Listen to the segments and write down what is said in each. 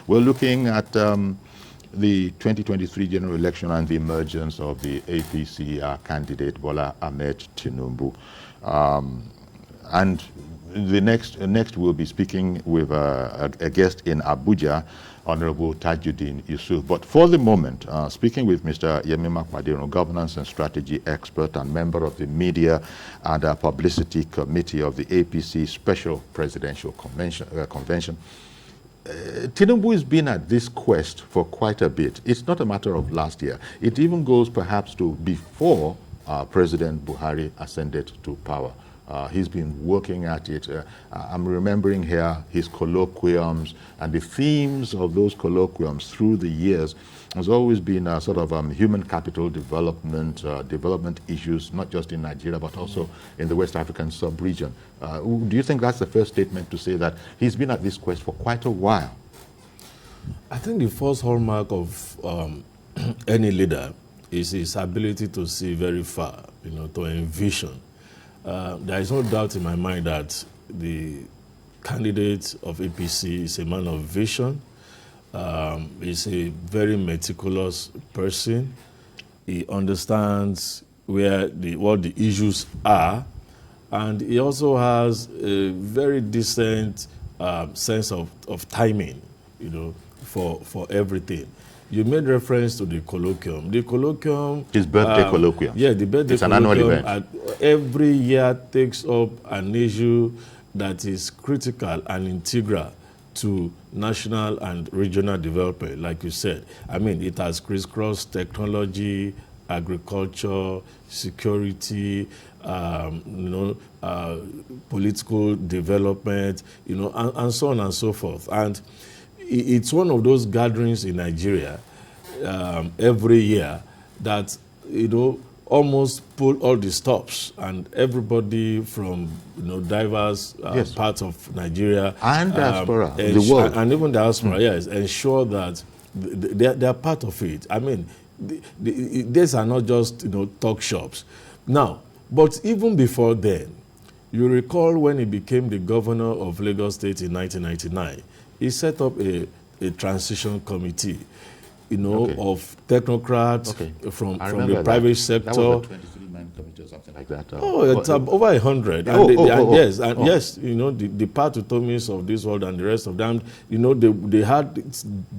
We're looking at the 2023 general election and the emergence of the APC candidate Bola Ahmed Tinubu. And the next we'll be speaking with a guest in Abuja, Honorable Tajuddin Yusuf. But for the moment, speaking with Mr. Yemi Makmadero, governance and strategy expert and member of the Media and Publicity Committee of the APC Special Presidential Convention. Tinubu has been at this quest for quite a bit. It's not a matter of last year. It even goes perhaps to before President Buhari ascended to power. He's been working at it. I'm remembering here his colloquiums, and the themes of those colloquiums through the years has always been sort of human capital development, development issues, not just in Nigeria, but also in the West African sub-region. Do you think that's the first statement to say that he's been at this quest for quite a while? I think the first hallmark of any leader is his ability to see very far, to envision. There is no doubt in my mind that the candidate of APC is a man of vision. He's a very meticulous person. He understands what the issues are, and he also has a very decent sense of timing, for everything. You made reference to the colloquium. The colloquium... His birthday colloquium. Yeah, the birthday it's colloquium. It's an annual event. Every year takes up an issue that is critical and integral to national and regional development, like you said. I mean, it has crisscrossed technology, agriculture, security, political development, and so on and so forth. And it's one of those gatherings in Nigeria every year that, almost pull all the stops, and everybody from, diverse yes. parts of Nigeria. And diaspora, the world. And even diaspora, yes, ensure that they're part of it. I mean, these are not just, talk shops. Now, but even before then, you recall when he became the governor of Lagos State in 1999, he set up a transition committee, okay. of technocrats from the private sector. That was a 23-man committee or something like that. It's over 100. Yes, the Patutomis of this world and the rest of them, they had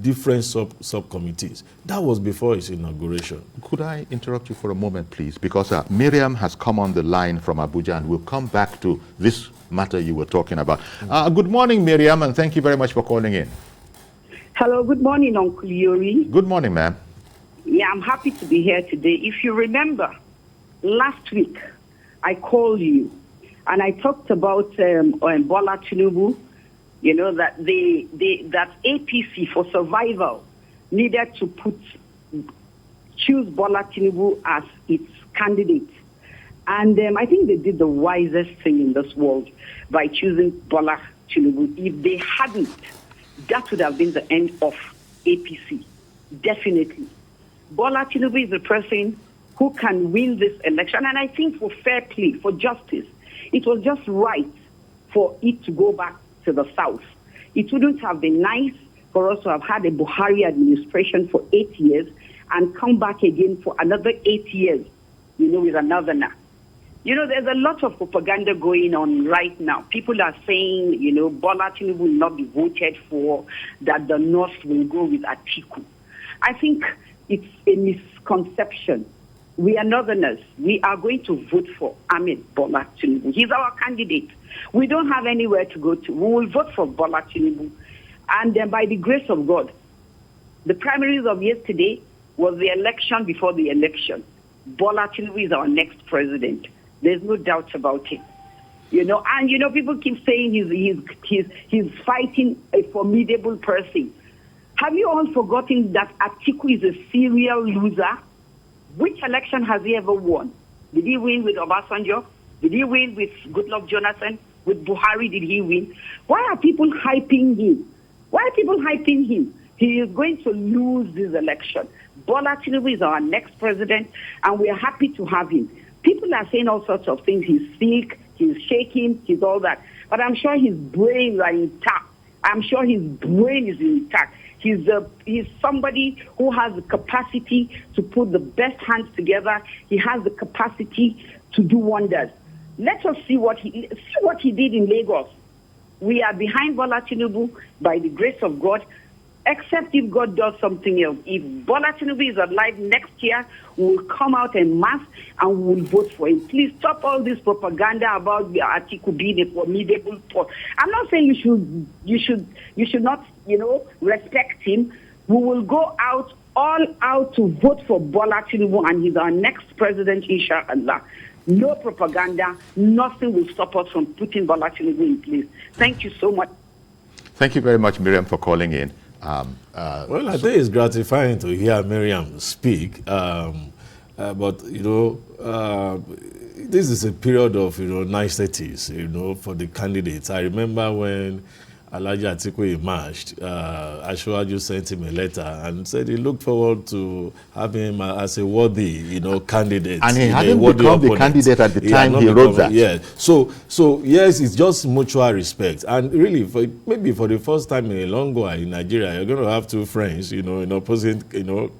different subcommittees. That was before his inauguration. Could I interrupt you for a moment, please? Because Miriam has come on the line from Abuja, and we'll come back to this matter you were talking about. Good morning, Miriam, and thank you very much for calling in. Hello, good morning, Uncle Yori. Good morning, ma'am. Yeah, I'm happy to be here today. If you remember, last week, I called you, and I talked about Bola Tinubu, that that APC, for survival, needed to choose Bola Tinubu as its candidate. And I think they did the wisest thing in this world by choosing Bola Tinubu. If they hadn't, that would have been the end of APC, definitely. Bola Tinubu is the person who can win this election, and I think for fair play, for justice, it was just right for it to go back to the South. It wouldn't have been nice for us to have had a Buhari administration for 8 years and come back again for another 8 years, with another now. There's a lot of propaganda going on right now. People are saying, Bola Tinubu will not be voted for, that the North will go with Atiku. I think it's a misconception. We are Northerners. We are going to vote for Bola Tinubu. He's our candidate. We don't have anywhere to go to. We will vote for Bola Tinubu. And then by the grace of God, the primaries of yesterday was the election before the election. Bola Tinubu is our next president. There's no doubt about it. And people keep saying he's fighting a formidable person. Have you all forgotten that Atiku is a serial loser? Which election has he ever won? Did he win with Obasanjo? Did he win with Goodluck Jonathan? With Buhari, did he win? Why are people hyping him? He is going to lose this election. Bola Tinubu is our next president, and we are happy to have him. People are saying all sorts of things. He's sick, he's shaking, he's all that. But I'm sure his brains are intact. I'm sure his brain is intact. He's somebody who has the capacity to put the best hands together. He has the capacity to do wonders. Let us see what he did in Lagos. We are behind Bola Tinubu by the grace of God, except if God does something else. If Bola Tinubu is alive next year, we will come out en masse and we will vote for him. Please stop all this propaganda about the article being a formidable force. I'm not saying you should not, respect him. We will go out all out to vote for Bola Tinubu, and he's our next president, inshallah. No propaganda, nothing will stop us from putting Bola Tinubu in place. Thank you so much. Thank you very much, Miriam, for calling in. Well, I think it's gratifying to hear Miriam speak, but this is a period of niceties, for the candidates. I remember when Alhaji Atiku emerged, Asiwaju sent him a letter and said he looked forward to having him as a worthy, candidate. And he hadn't become the candidate at the time he wrote that. Yeah. So yes, it's just mutual respect. And really, maybe for the first time in a long while in Nigeria, you're going to have two friends, in opposite,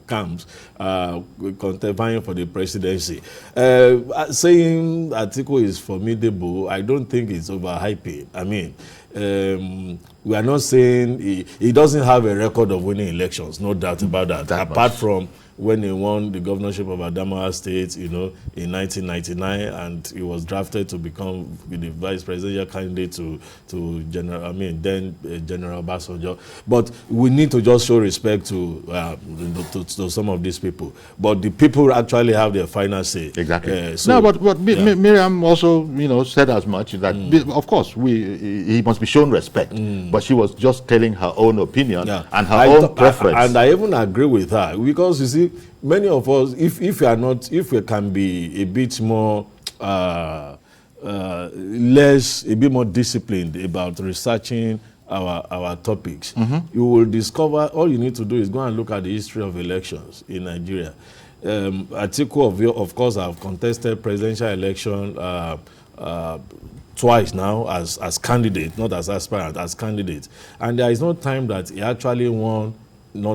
camps, vying for the presidency. Saying Atiku is formidable, I don't think it's overhyping. I mean, we are not saying he doesn't have a record of winning elections, no doubt about that. Apart from when he won the governorship of Adamawa State, in 1999, and he was drafted to become the vice presidential candidate to General Obasanjo. But we need to just show respect to some of these people. But the people actually have their final say. Exactly. Miriam also, said as much that, of course, he must be shown respect. But she was just telling her own opinion and her own preference. And I even agree with her, because you see, many of us, if we can be a bit more a bit more disciplined about researching our topics, you will discover all you need to do is go and look at the history of elections in Nigeria. Atiku, of course, have contested presidential election twice now as candidate, not as aspirant, as candidate. And there is no time that he actually won any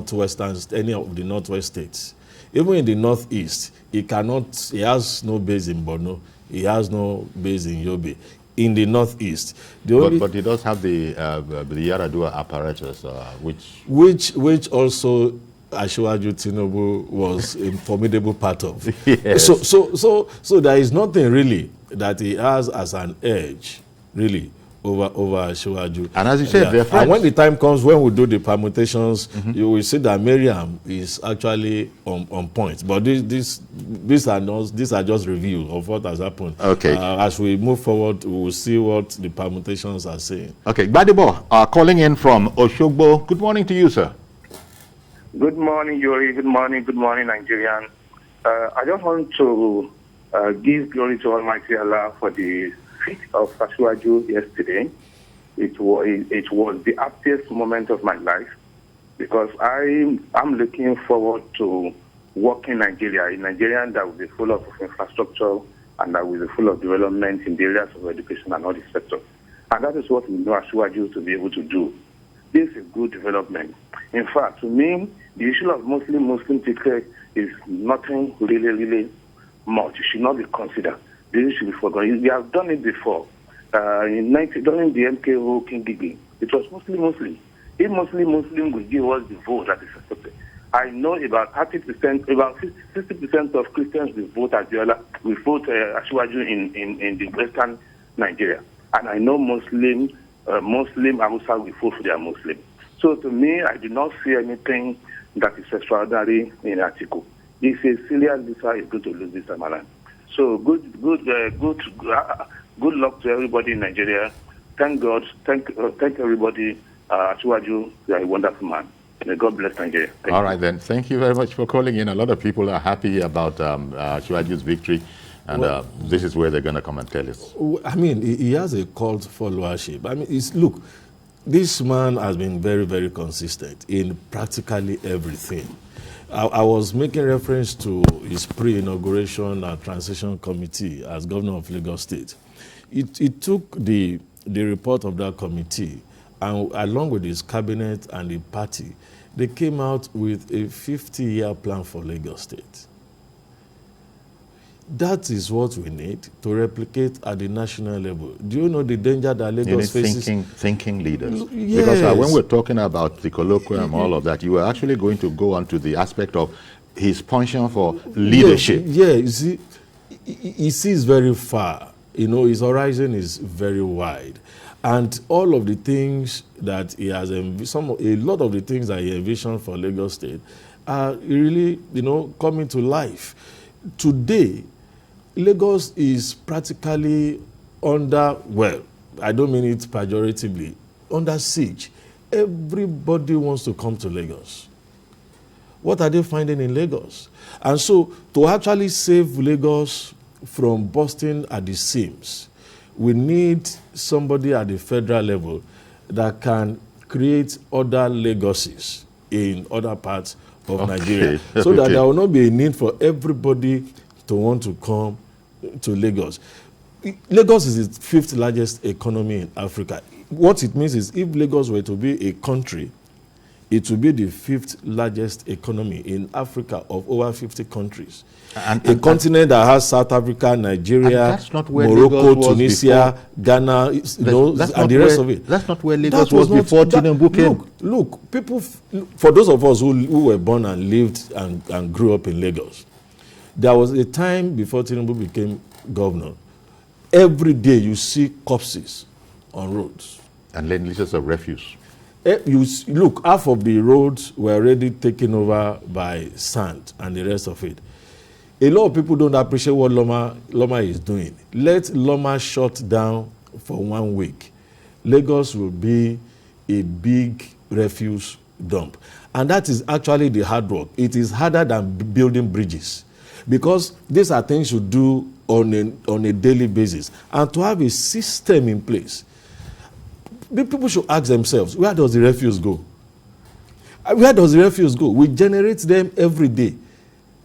of the Northwest states. Even in the Northeast, he has no base in Borno, he has no base in Yobe. In the Northeast. But he does have the Yaradua apparatus, which also Asiwaju Tinubu was a formidable part of. Yes. So there is nothing really that he has as an edge, really, over Asiwaju. And as you said, they're friends. And when the time comes when we do the permutations, you will see that MARIAM is actually on point. But these are just review of what has happened. Okay. As we move forward, we will see what the permutations are saying. Okay. Gbadebo, calling in from Oshogbo. Good morning to you, sir. Good morning, Yori. Good morning, Nigerian. I just want to give glory to Almighty Allah for the feat of Asiwaju yesterday. It was the happiest moment of my life, because I'm looking forward to working Nigeria, a Nigeria that will be full of infrastructure and that will be full of development in the areas of education and all the sectors. And that is what we know Asiwaju to be able to do. This is good development. In fact, to me, the issue of Muslim ticket is nothing really much. It should not be considered. This should be forgotten. We have done it before. During the MKO King Gigi, it was Muslim. If Muslim will give us the vote that is accepted. I know about 30%, about 60% of Christians will vote Abiola, will vote Asiwaju in the Western Nigeria. And I know Muslim Hausa will vote for their Muslim. So to me, I do not see anything that is extraordinary in Atiku. If a serious loser is going to lose this time around. So good luck to everybody in Nigeria. Thank God. Thank everybody. Asiwaju, you are a wonderful man. May God bless Nigeria. All right, then. Thank you very much for calling in. A lot of people are happy about Asiwaju's victory. And this is where they're going to come and tell us. I mean, he has a cult followership. I mean, look, this man has been very, very consistent in practically everything. I was making reference to his pre-inauguration transition committee as governor of Lagos State. It took the report of that committee, and along with his cabinet and the party, they came out with a 50-year plan for Lagos State. That is what we need to replicate at the national level. Do you know the danger that Lagos faces? Thinking leaders. Yes. Because when we're talking about the colloquium, all of that, you were actually going to go on to the aspect of his penchant for leadership. Yeah, you see, he sees very far. You know, his horizon is very wide. And all of the things that he has, a lot of the things that he envisioned for Lagos State are really, coming to life. Today, Lagos is practically under, well, I don't mean it pejoratively, under siege. Everybody wants to come to Lagos. What are they finding in Lagos? And so, to actually save Lagos from bursting at the seams, we need somebody at the federal level that can create other Lagoses in other parts of Nigeria, so that there will not be a need for everybody to want to come to Lagos. Lagos is the 5th largest economy in Africa. What it means is if Lagos were to be a country, it would be the 5th largest economy in Africa of over 50 countries. A continent that has South Africa, Nigeria, Morocco, Tunisia, Ghana, and the rest of it. That's not where Lagos was before Tinubu came. Look, people, for those of us who were born and lived and grew up in Lagos, there was a time before Tinubu became governor. Every day you see corpses on roads. And then lists of refuse. Look, half of the roads were already taken over by sand and the rest of it. A lot of people don't appreciate what Loma is doing. Let Loma shut down for 1 week. Lagos will be a big refuse dump. And that is actually the hard work. It is harder than building bridges, because these are things you do on a daily basis. And to have a system in place, people should ask themselves, where does the refuse go? Where does the refuse go? We generate them every day.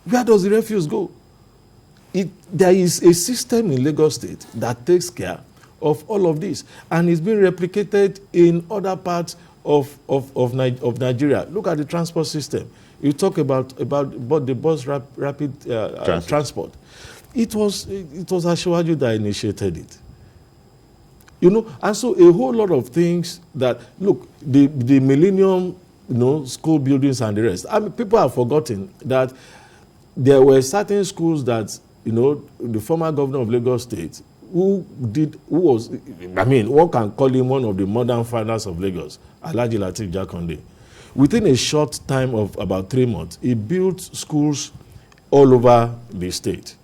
Where does the refuse go? There is a system in Lagos State that takes care of all of this, and it's being replicated in other parts of Nigeria. Look at the transport system. You talk about the bus rapid transport. It was Asiwaju that initiated it. And so a whole lot of things that, look, the millennium, school buildings and the rest. I mean, people have forgotten that there were certain schools that, the former governor of Lagos State, one can call him one of the modern fathers of Lagos, Alhaji Lateef Jakonde. Within a short time of about 3 months, he built schools all over the state.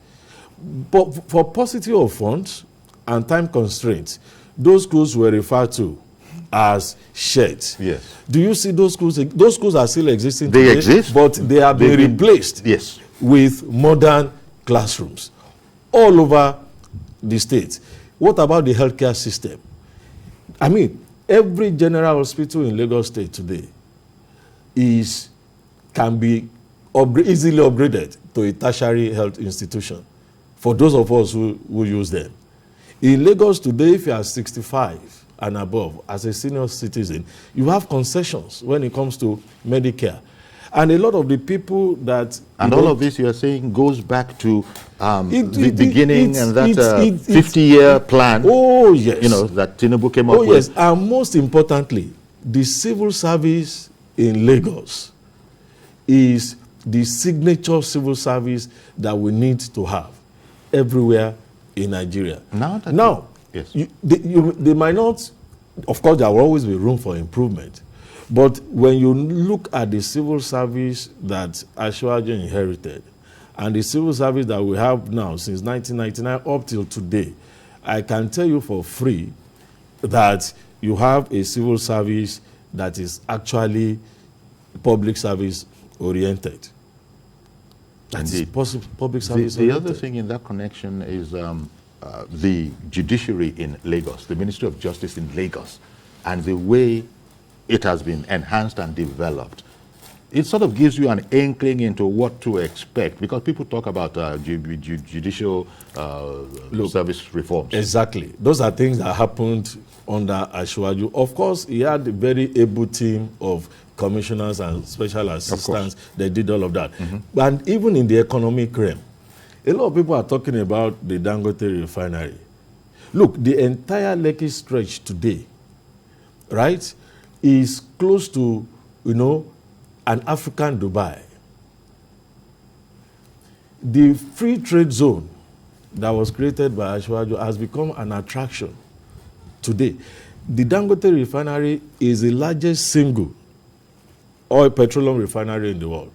But for paucity of funds and time constraints, those schools were referred to as sheds. Yes. Do you see those schools? Those schools are still existing today. They exist, but they have been replaced with modern classrooms all over the state. What about the healthcare system? I mean, every general hospital in Lagos State today can be easily upgraded to a tertiary health institution for those of us who use them. In Lagos today, if you are 65 and above, as a senior citizen, you have concessions when it comes to Medicare. And a lot of the people that... And all of this, you are saying, goes back to the beginning and that 50-year plan. Oh, yes. That Tinubu came up with. Oh, yes. And most importantly, the civil service in Lagos is the signature civil service that we need to have everywhere in Nigeria. Now, yes. They might not, of course, there will always be room for improvement. But when you look at the civil service that Asiwaju inherited and the civil service that we have now since 1999 up till today, I can tell you for free that you have a civil service that is actually public service oriented. Public service the other thing in that connection is the judiciary in Lagos, the Ministry of Justice in Lagos, and the way it has been enhanced and developed. It sort of gives you an inkling into what to expect, because people talk about judicial service reforms. Exactly. Those are things that happened under Asiwaju. Of course, he had a very able team of commissioners and special assistants. They did all of that. And even in the economic realm, a lot of people are talking about the Dangote refinery. Look, the entire Lekki stretch today, right, is close to, an African Dubai. The free trade zone that was created by Asiwaju has become an attraction today. The Dangote refinery is the largest single oil petroleum refinery in the world.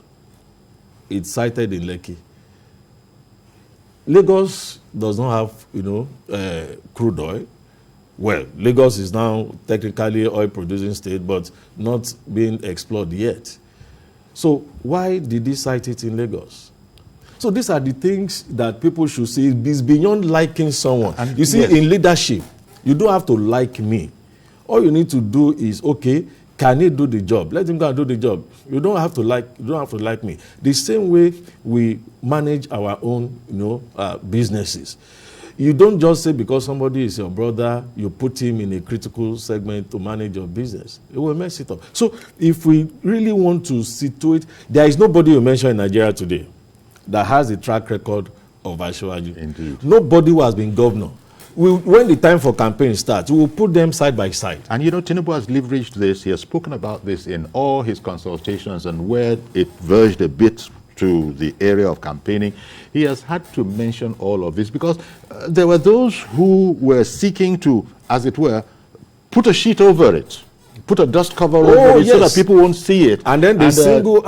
It's sited in Lekki. Lagos does not have, crude oil. Well, Lagos is now technically oil-producing state, but not being explored yet. So why did he cite it in Lagos? So these are the things that people should see. It's beyond liking someone. And you see, yes, in leadership, you don't have to like me. All you need to do is, okay, can he do the job? Let him go and do the job. You don't have to like me. The same way we manage our own, businesses. You don't just say because somebody is your brother, you put him in a critical segment to manage your business. It will mess it up. So if we really want to situate, there is nobody you mention in Nigeria today that has a track record of Asiwaju. Indeed. Nobody who has been governor. When the time for campaign starts, we will put them side by side. And Tinubu has leveraged this. He has spoken about this in all his consultations, and where it verged a bit to the area of campaigning, he has had to mention all of this because there were those who were seeking to, as it were, put a sheet over it, put a dust cover over it, yes, so that people won't see it. And then they single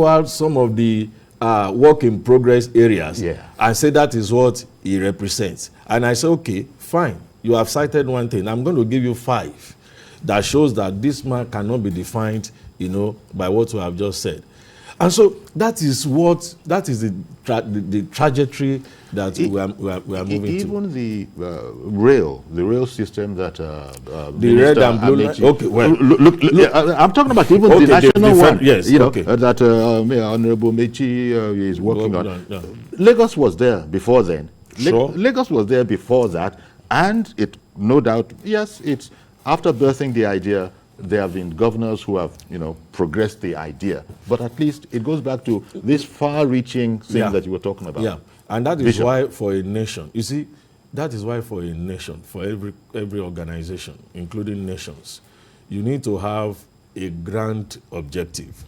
out some of the work in progress areas, yeah, and say that is what he represents. And I say, okay, fine, you have cited one thing. I'm going to give you 5 that shows that this man cannot be defined, by what you have just said. And so that is the trajectory that we are moving to. Even the rail system that the red and blue line. Okay, well, look, I'm talking about even the national one. Yes, that Honorable Mechi is working on. Yeah. Lagos was there before then. Sure. Lagos was there before that, and it no doubt, yes, it's after birthing the idea. There have been governors who have, progressed the idea. But at least it goes back to this far-reaching thing that you were talking about. Yeah, and that is why for a nation, you see, that is why for a nation, for every organization, including nations, you need to have a grand objective.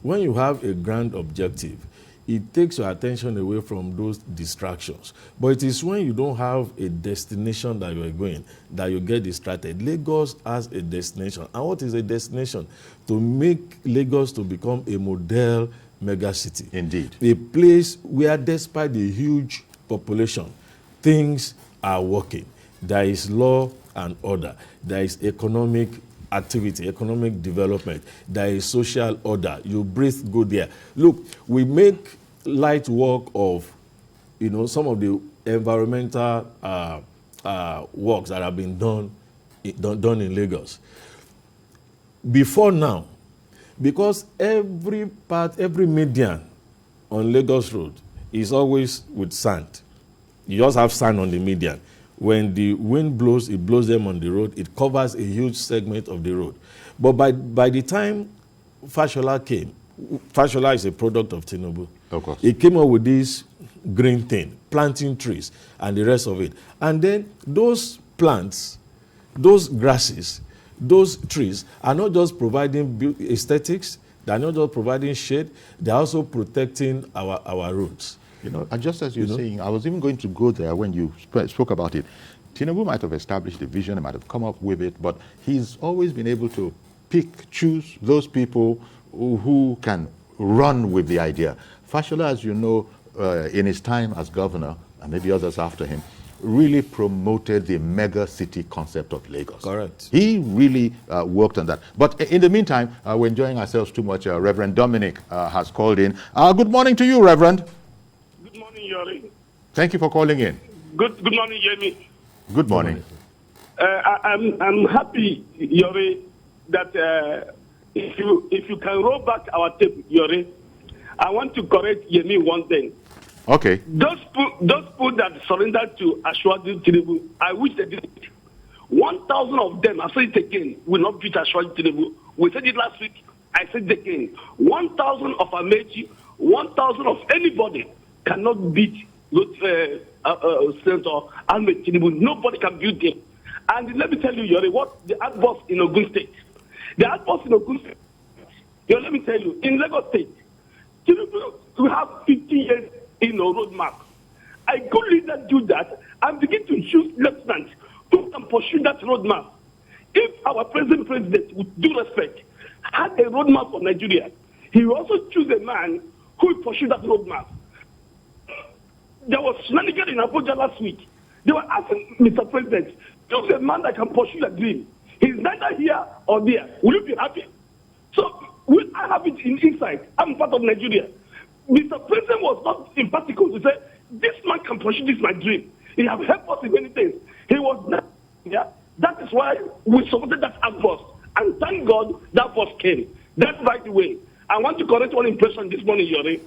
When you have a grand objective, it takes your attention away from those distractions. But it is when you don't have a destination that you are going that you get distracted. Lagos has a destination. And what is a destination? To make Lagos to become a model megacity. Indeed. A place where, despite the huge population, things are working. There is law and order. There is economic activity, economic development. There is social order. You breathe good there. Look, we make light work of, some of the environmental works that have been done in Lagos. Before now, because every median on Lagos Road is always with sand. You just have sand on the median. When the wind blows, it blows them on the road. It covers a huge segment of the road. But by the time Fashola came, Fashola is a product of Tinubu. Of course. He came up with this green thing, planting trees, and the rest of it. And then those plants, those grasses, those trees are not just providing aesthetics, they are not just providing shade, they are also protecting our roots. And just as you're saying, I was even going to go there when you spoke about it. Tinubu might have established the vision, he might have come up with it, but he's always been able to choose those people who can run with the idea. Fashola, as you know, in his time as governor, and maybe others after him, really promoted the mega city concept of Lagos. Correct. He really worked on that. But in the meantime, we're enjoying ourselves too much. Reverend Dominic has called in. Good morning to you, Reverend. Good morning, Yori. Thank you for calling in. Good morning, Jamie. Good morning. I'm happy, Yori, that if you can roll back our tape, Yori, I want to correct Yemi one thing. Okay. Those people that surrendered to Asiwaju Tinubu, I wish they did it. 1,000 of them, I say it again, will not beat Asiwaju Tinubu. We said it last week. I said again, 1,000 of Amechi, 1,000 of anybody cannot beat Senator Ahmed Tinubu. Nobody can beat him. And let me tell you, Yori, what the outburst in Ogun State. The outburst in Ogun State, let me tell you, in Lagos State, Tinubu will have 50 years in a roadmap. A good leader do that and begin to choose lieutenants who can pursue that roadmap. If our president, with due respect, had a roadmap for Nigeria, he will also choose a man who will pursue that roadmap. There was shenanigans in ABUJA last week. They were asking Mr. President, choose a man that can pursue your dream. He's neither here or there. Will you be happy? So, will I have it in insight? I'm part of Nigeria. Mr. President was not emphatical to say, this man can pursue this my dream. He has helped us in many things. He was not, yeah. That is why we supported that outburst. And thank God that force came. That's right the way. I want to correct one impression this morning, Yori.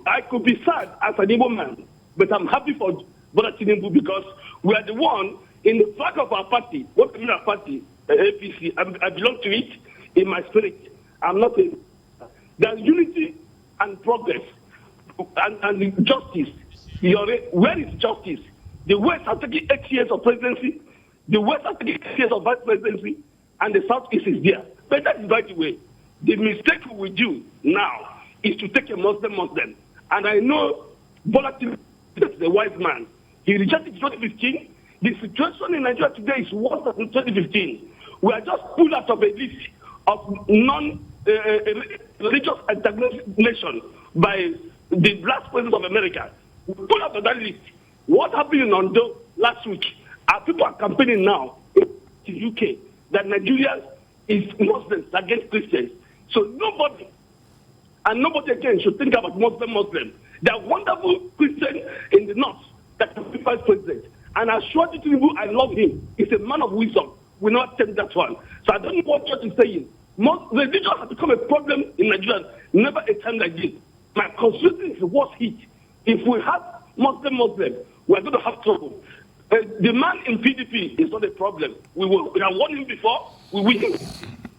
I could be sad as an Igbo man, but I'm happy for Bola Tinubu because we are the one in the flag of our party. What is our party? APC. I belong to it in my spirit. I'm not a... There's unity and progress and justice. Yori, where is justice? The West has taken 8 years of presidency. The West has taken 8 years of vice presidency. And the Southeast is there. But that is right the way. The mistake we will do now is to take a Muslim. And I know Bola Tinubu is a wise man. He rejected 2015. The situation in Nigeria today is worse than 2015. We are just pulled out of a list of non-religious nation by the last president of America. We pulled out of that list. What happened in Ondo last week? Our people are campaigning now in the UK that Nigeria is Muslims against Christians. So nobody again should think about Muslim. There are wonderful Christians in the north that can be vice president. And I assure you, Tinubu, I love him. He's a man of wisdom. We not take that one. So I don't know what church is saying. Religion has become a problem in Nigeria. Never a time like this. My constituency is the worst hit. If we have Muslim, we're going to have trouble. The man in PDP is not a problem. We have won him before, we win him.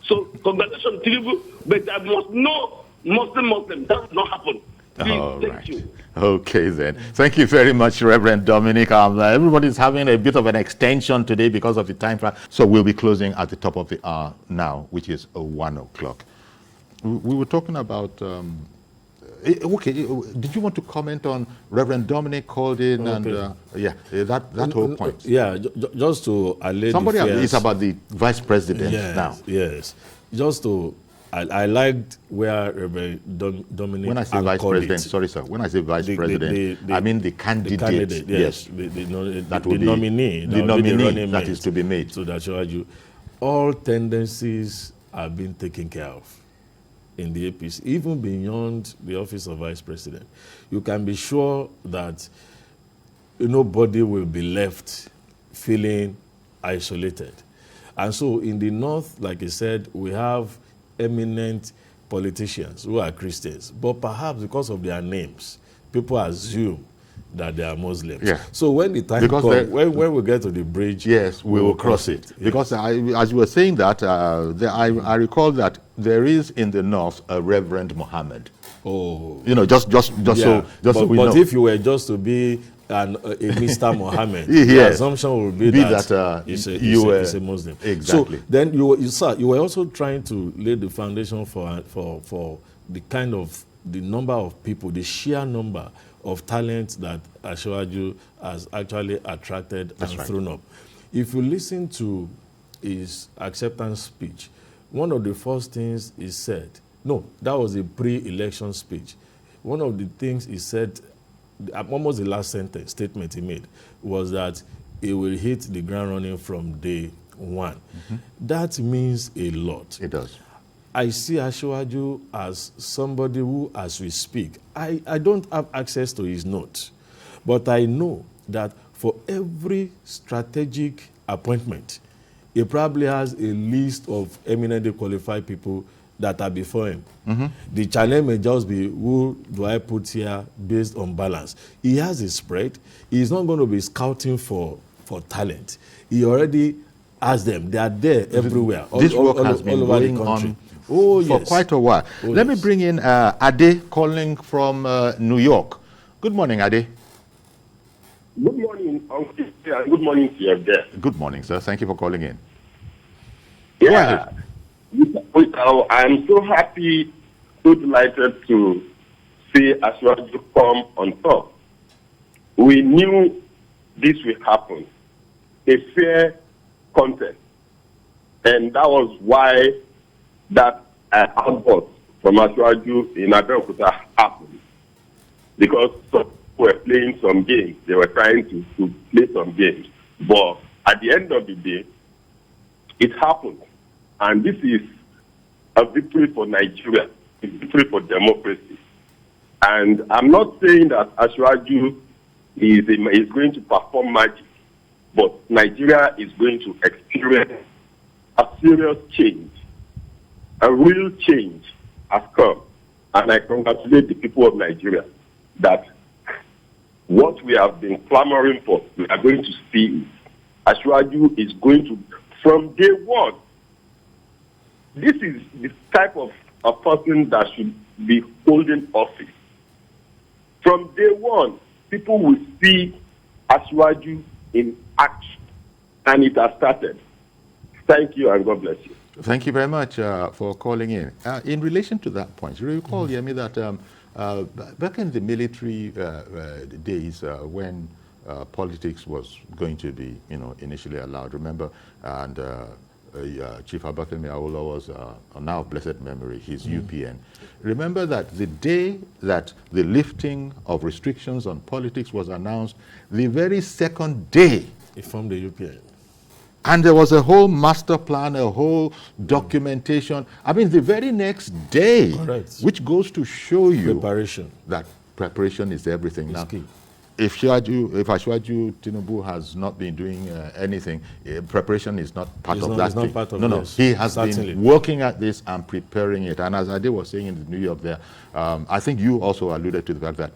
So, congratulations, Tinubu, but there must no Muslim. That will not happen. Please, thank you. Okay, then. Thank you very much, Reverend Dominic. Everybody's having a bit of an extension today because of the time. So, we'll be closing at the top of the hour now, which is 1 o'clock. We were talking about... okay, did you want to comment on Reverend Dominic called in and that whole point? Yeah, just to allay somebody the fears. It's about the vice president now. Yes, just to I liked where Reverend Dominic. When I say vice president, sorry sir. When I say vice president, I mean the candidate. Yes, that will the nominee. The nominee that is to be made. So that shows you all tendencies are being taken care of in the APC, even beyond the office of vice president. You can be sure that nobody will be left feeling isolated. And so in the north, like I said, we have eminent politicians who are Christians, but perhaps because of their names, people assume that they are Muslims. Yeah. So when the time comes, when we get to the bridge, yes, we will cross it. Yes. Because as you were saying that, I recall that there is in the north a Reverend Muhammad. Oh, just so we know. But if you were just to be a Mr. Muhammad, yes, the assumption would be that he's a Muslim. Exactly. So then you were also trying to lay the foundation for the kind of the number of people, the sheer number of talent that Ashwaju has actually attracted and thrown up. If you listen to his acceptance speech, one of the first things he said, no, that was a pre-election speech. One of the things he said, almost the last statement he made, was that he will hit the ground running from day one. Mm-hmm. That means a lot. It does. I see Ashwaju as somebody who, as we speak, I don't have access to his notes, but I know that for every strategic appointment, he probably has a list of eminently qualified people that are before him. Mm-hmm. The challenge may just be, who do I put here based on balance? He has a spread. He's not going to be scouting for talent. He already has them. They are there everywhere, this work has been all over the going country. on for quite a while. Let me bring in Ade calling from New York. Good morning, Ade. Good morning, Uncle. Good morning to you there. Good morning, sir. Thank you for calling in. Yeah. I'm so happy, so delighted to see Asiwaju come on top. We knew this will happen. A fair contest. And that was why that outburst from Asiwaju in Abeokuta happened. Because some people were playing some games. They were trying to play some games. But at the end of the day, it happened. And this is a victory for Nigeria, a victory for democracy. And I'm not saying that Asiwaju is going to perform magic, but Nigeria is going to experience a serious change. A real change has come. And I congratulate the people of Nigeria that what we have been clamoring for, we are going to see it. Asiwaju is going to, from day one, this is the type of a person that should be holding office. From day one, people will see Asiwaju in action, and it has started. Thank you, and God bless you. Thank you very much for calling in. In relation to that point, you recall, Yemi, that back in the military days when politics was going to be, initially allowed, remember, and Chief Abakemi Awolowo was now of blessed memory, his UPN. Remember that the day that the lifting of restrictions on politics was announced, the very second day, he formed the UPN. And there was a whole master plan, a whole documentation. I mean, the very next day, correct, which goes to show you preparation. That preparation is everything. It's now, key. If Asiwaju Tinubu has not been doing anything, preparation is not part of that thing. No, he has been working at this and preparing it. And as Ade was saying in New York there, I think you also alluded to the fact that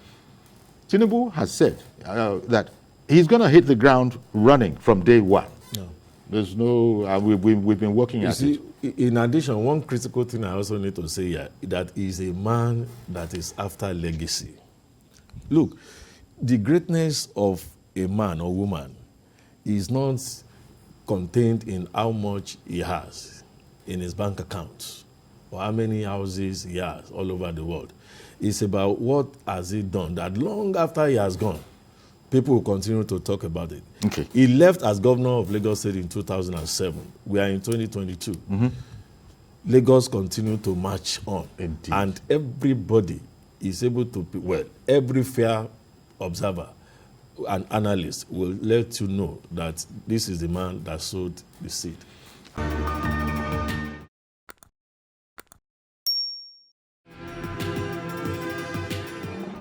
Tinubu has said that he's going to hit the ground running from day one. No. There's no, we've been working at it. In addition, one critical thing I also need to say here, that is a man that is after legacy. Look, the greatness of a man or woman is not contained in how much he has in his bank account or how many houses he has all over the world. It's about what has he done that long after he has gone, people will continue to talk about it. Okay. He left as governor of Lagos State in 2007. We are in 2022. Lagos continued to march on. Indeed. And everybody is able to, every fair observer and analyst will let you know that this is the man that sowed the seed.